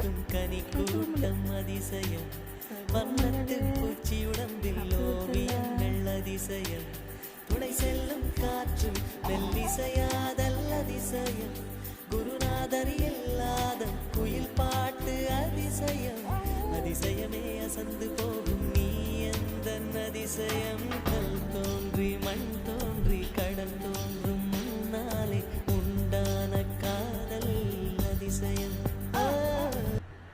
பூக்கும் கனி கூட்டம் அதிசயம் வண்ணத்து பூச்சி உடம்பில் ஓவியங்கள் அதிசயம் துணை செல்லும் காற்று மெல்லிசையாதல் அதிசயம் குருநாதர் இல்லாத குயில் பாட்டு அதிசயம் அதிசயமே அசந்து போகும் நீ எந்த அதிசயம் கல் தோன்றி மண்